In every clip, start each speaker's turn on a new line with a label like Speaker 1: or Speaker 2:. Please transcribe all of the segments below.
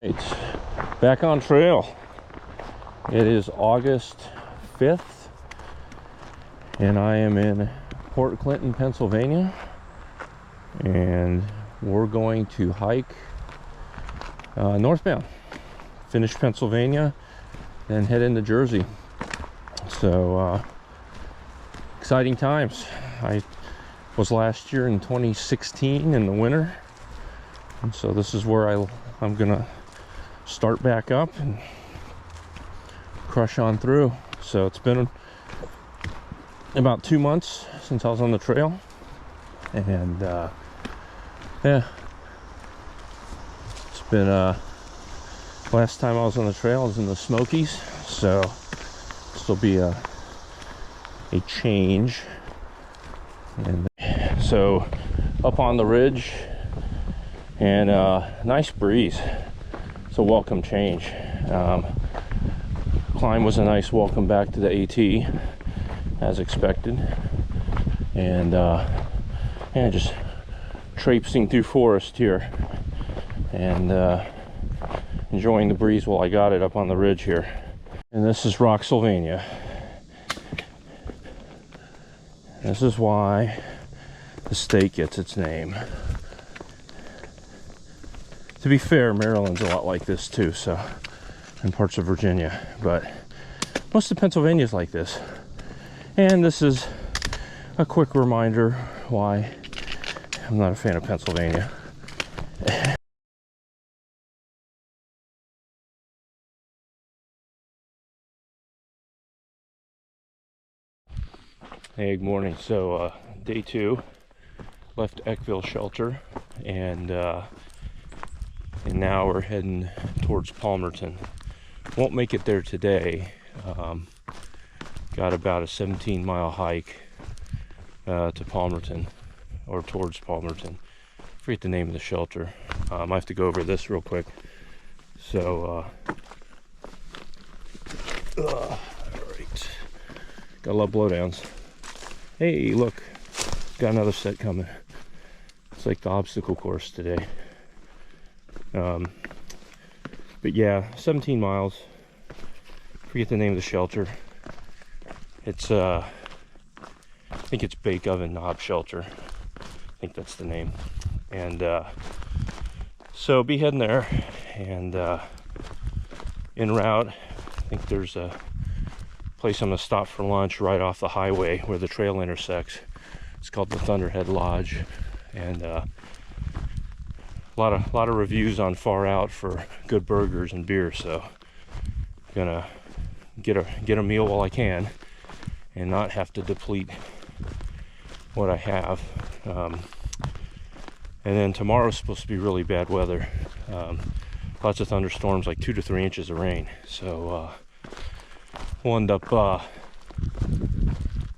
Speaker 1: It's back on trail. It is August 5th and I am in Port Clinton, Pennsylvania, and we're going to hike northbound, finish Pennsylvania, then head into Jersey. So exciting times. I was last year in 2016 in the winter, and so this is where I'm gonna start back up and crush on through. So it's been about 2 months since I was on the trail, and yeah, it's been last time I was on the trail was in the Smokies, so this will be a change. And so up on the ridge, and nice breeze. It's a welcome change. Climb was a nice welcome back to the AT, as expected, and just traipsing through forest here and enjoying the breeze while I got it up on the ridge here. And this is Rocksylvania. This is why the state gets its name. To be fair, Maryland's a lot like this too, so, and parts of Virginia, but most of Pennsylvania is like this. And this is a quick reminder why I'm not a fan of Pennsylvania. Hey, good morning. So day 2, left Eckville Shelter, and now we're heading towards Palmerton. Won't make it there today. Got about a 17-mile hike to Palmerton, or towards Palmerton. Forget the name of the shelter. I have to go over this real quick. So all right, gotta love blowdowns. Hey, look, got another set coming. It's like the obstacle course today. But yeah, 17 miles. Forget the name of the shelter. It's I think it's Bake Oven Knob Shelter. I think that's the name. And so be heading there, and en route, I think there's a place I'm gonna stop for lunch right off the highway where the trail intersects. It's called the Thunderhead Lodge, and a lot of reviews on Far Out for good burgers and beer. So I'm gonna get a meal while I can and not have to deplete what I have. And then tomorrow's supposed to be really bad weather. Lots of thunderstorms, like 2 to 3 inches of rain. So we'll end up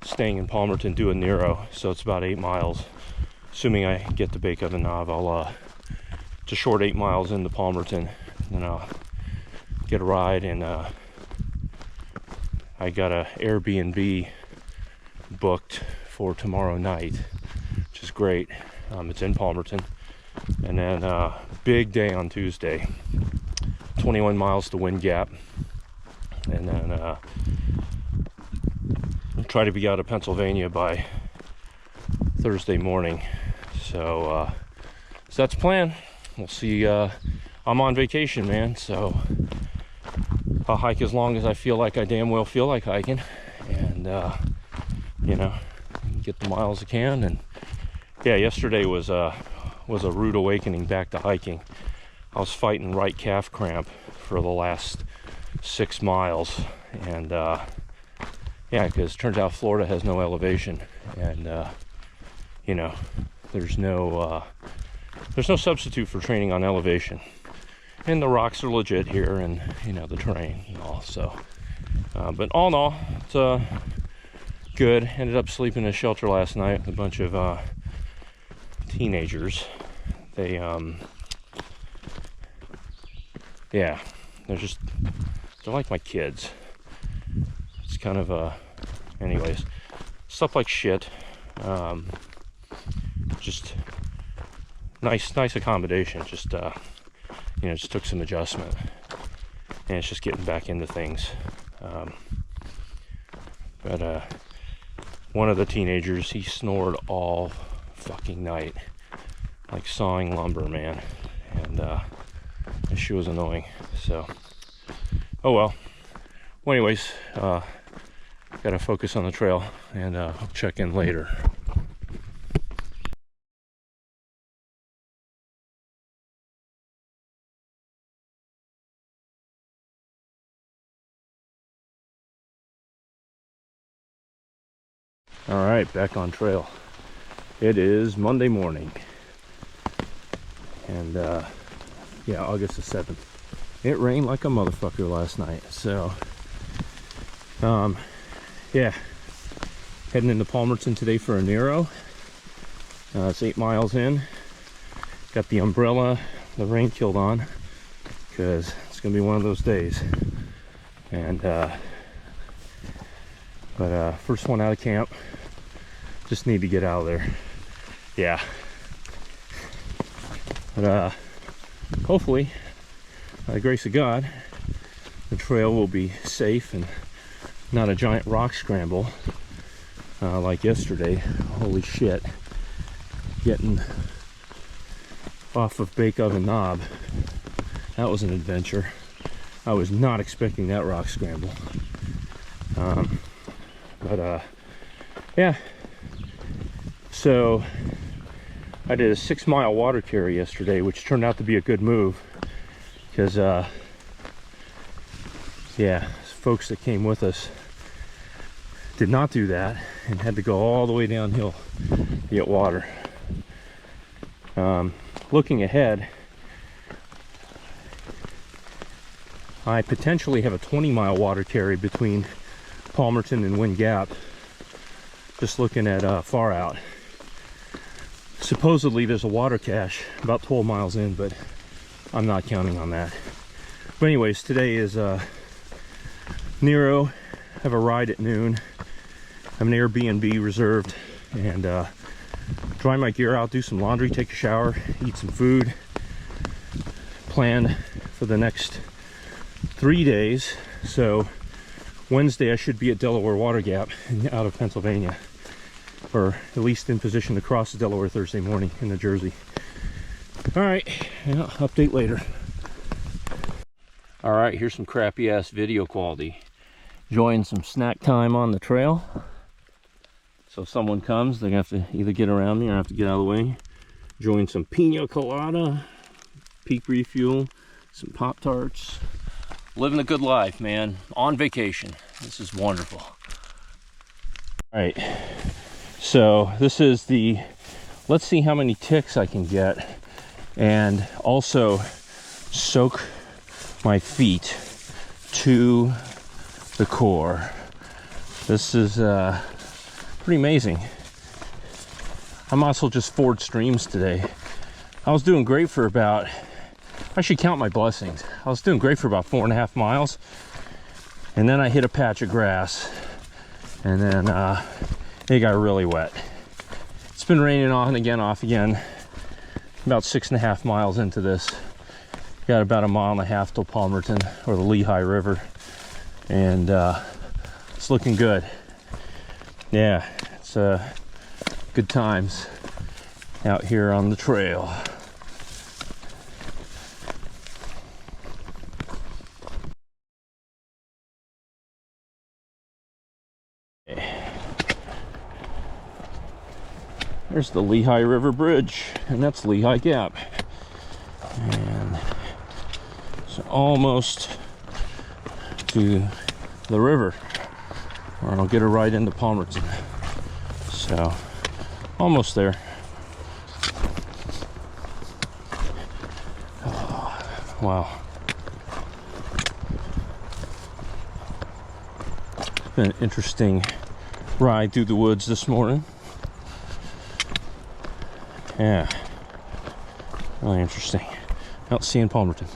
Speaker 1: staying in Palmerton, doing Nero. So it's about 8 miles. Assuming I get the Bake Oven Knob, I'll it's a short 8 miles into Palmerton, and I'll get a ride. And I got a Airbnb booked for tomorrow night, which is great. It's in Palmerton. And then big day on Tuesday, 21 miles to Wind Gap, and then I'll try to be out of Pennsylvania by Thursday morning. So that's the plan. We'll see. I'm on vacation, man, so I'll hike as long as I feel like I damn well feel like hiking, and you know, get the miles I can. And yeah, yesterday was a rude awakening back to hiking. I was fighting right calf cramp for the last 6 miles, and yeah, because it turns out Florida has no elevation, and you know, there's no substitute for training on elevation. And the rocks are legit here, and you know, the terrain and all. So but all in all, it's good. Ended up sleeping in a shelter last night with a bunch of teenagers. They yeah, they're like my kids. It's kind of anyways, stuff like shit. Just nice accommodation. Just you know, it just took some adjustment, and it's just getting back into things. But one of the teenagers, he snored all fucking night, like sawing lumber, man, and she was annoying. So, oh well. Well, anyways, gotta focus on the trail, and I'll check in later. All right, back on trail. It is Monday morning, and yeah, August the 7th. It rained like a motherfucker last night, so yeah, heading into Palmerton today for a Nero. It's 8 miles in. Got the umbrella, the rain killed on, because it's gonna be one of those days. And but first one out of camp. Just need to get out of there. Yeah. But hopefully, by the grace of God, the trail will be safe and not a giant rock scramble like yesterday. Holy shit. Getting off of Bake Oven Knob. That was an adventure. I was not expecting that rock scramble. But yeah. So I did a 6-mile water carry yesterday, which turned out to be a good move, because yeah, folks that came with us did not do that and had to go all the way downhill to get water. Looking ahead, I potentially have a 20-mile water carry between Palmerton and Wind Gap, just looking at far out. Supposedly there's a water cache about 12 miles in, but I'm not counting on that. But anyways, today is Nero. I have a ride at noon. I have an Airbnb reserved, and dry my gear out, do some laundry, take a shower, eat some food. Plan for the next 3 days. So Wednesday I should be at Delaware Water Gap out of Pennsylvania, or at least in position to cross the Delaware Thursday morning into Jersey. All right, yeah, update later. All right, here's some crappy ass video quality. Enjoying some snack time on the trail. So if someone comes, they're gonna have to either get around me or have to get out of the way. Enjoying some pina colada, Peak Refuel, some Pop-Tarts. Living a good life, man. On vacation. This is wonderful. All right. So this is the, let's see how many ticks I can get, and also soak my feet to the core. This is pretty amazing. I might as well just ford streams today. I was doing great for about, I should count my blessings. I was doing great for about 4.5 miles, and then I hit a patch of grass, and then it got really wet. It's been raining off again. About 6.5 miles into this. Got about 1.5 miles till Palmerton, or the Lehigh River, and it's looking good. Yeah, it's good times out here on the trail. There's the Lehigh River Bridge, and that's Lehigh Gap. And so almost to the river, or I'll get a ride into Palmerton. So almost there. Oh, wow. It's been an interesting ride through the woods this morning. Yeah, really interesting. Out seeing Palmerton.